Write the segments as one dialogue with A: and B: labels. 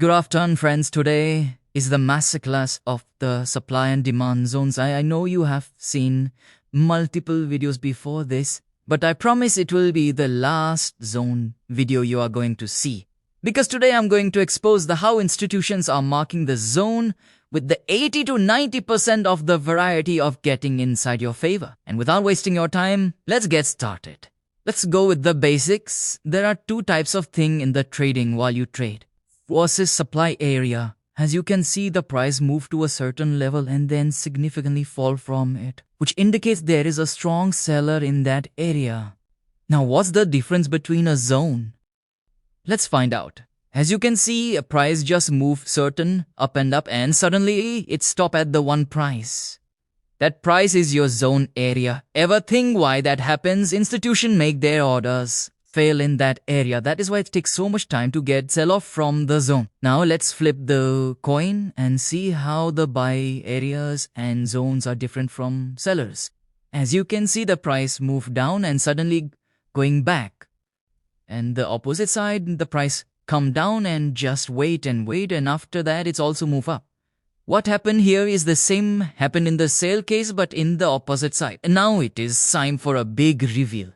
A: Good afternoon, friends. Today is the masterclass of the supply and demand zones. I know you have seen multiple videos before this, but I promise it will be the last zone video you are going to see. Because today I'm going to expose how institutions are marking the zone with the 80 to 90% of the variety of getting inside your favor. And without wasting your time, let's get started. Let's go with the basics. There are two types of thing in the trading while you trade. Versus supply area. As you can see, the price move to a certain level and then significantly fall from it, which indicates there is a strong seller in that area. Now, what's the difference between a zone? Let's find out. As you can see, a price just moved certain up and suddenly it stopped at the one price. That price is your zone area. Ever think why that happens? Institutions make their orders fail in that area. That is why it takes so much time to get sell-off from the zone. Now let's flip the coin and see how the buy areas and zones are different from sellers. As you can see, the price moved down and suddenly going back. And the opposite side, the price come down and just wait and after that it's also move up. What happened here is the same happened in the sale case but in the opposite side. And now it is time for a big reveal.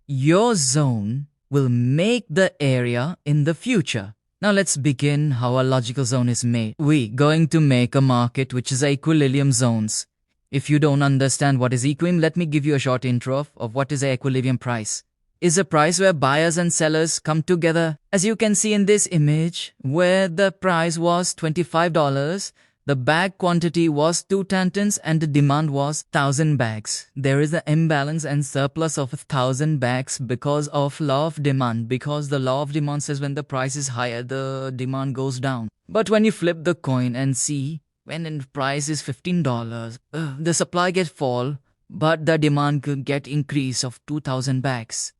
A: Your zone will make the area in the future. Now let's begin how a logical zone is made. We're going to make a market which is equilibrium zones. If you don't understand what is equilibrium, let me give you a short intro of what is an equilibrium price. Is a price where buyers and sellers come together. As you can see in this image, where the price was $25, the bag quantity was 2 tons and the demand was 1,000 bags. There is an imbalance and surplus of 1,000 bags because of law of demand. Because the law of demand says when the price is higher, the demand goes down. But when you flip the coin and see, when the price is $15, the supply get fall, but the demand could get increase of 2,000 bags.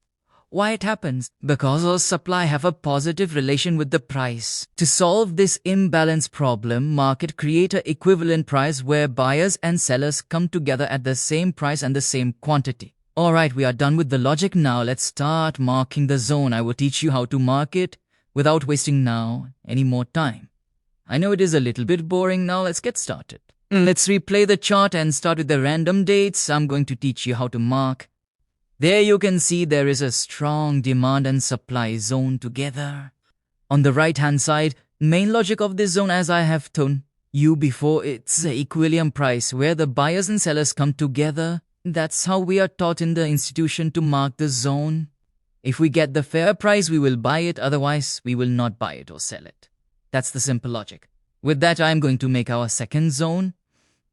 A: Why it happens? Because our supply have a positive relation with the price. To solve this imbalance problem, market create an equivalent price where buyers and sellers come together at the same price and the same quantity. Alright, we are done with the logic. Now let's start marking the zone. I will teach you how to mark it without wasting any more time. I know it is a little bit boring. Now let's get started. Let's replay the chart and start with the random dates. I'm going to teach you how to mark. There you can see there is a strong demand and supply zone together. On the right hand side, main logic of this zone as I have told you before, it's the equilibrium price where the buyers and sellers come together. That's how we are taught in the institution to mark the zone. If we get the fair price, we will buy it. Otherwise, we will not buy it or sell it. That's the simple logic. With that, I'm going to make our second zone.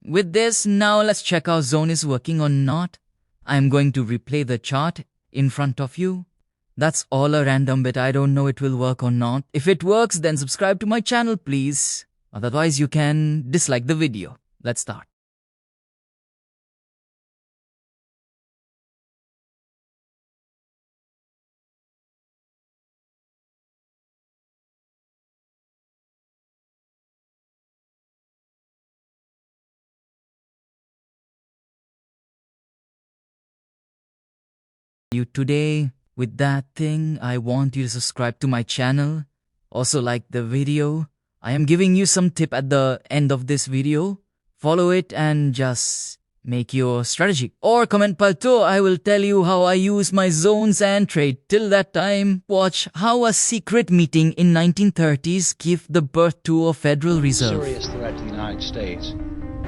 A: With this, now let's check our zone is working or not. I'm going to replay the chart in front of you. That's all a random bit. I don't know it will work or not. If it works, then subscribe to my channel, please. Otherwise, you can dislike the video. Let's start. Today with that thing, I want you to subscribe to my channel. Also like the video. I am giving you some tip at the end of this video. Follow it and just make your strategy. Or comment below. I will tell you how I use my zones and trade. Till that time, watch how a secret meeting in 1930s gave the birth to a Federal Reserve.
B: The serious threat to the United States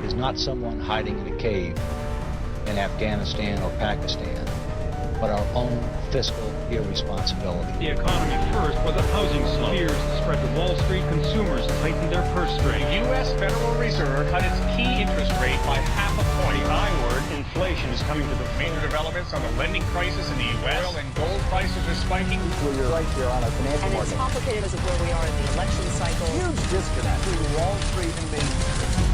B: is not someone hiding in a cave in Afghanistan or Pakistan, but our own fiscal irresponsibility.
C: The economy first, but the housing slump. Fears spread to Wall Street. Consumers tighten their purse strings.
D: The U.S. Federal Reserve cut its key interest rate by half a point.
C: The I word, inflation, is coming to the
D: Major developments on the lending crisis in the U.S. Oil and gold prices are spiking.
E: You're right here on a financial market.
F: And it's complicated as of where we are in the election cycle.
E: Huge disconnect between Wall Street and Main Street.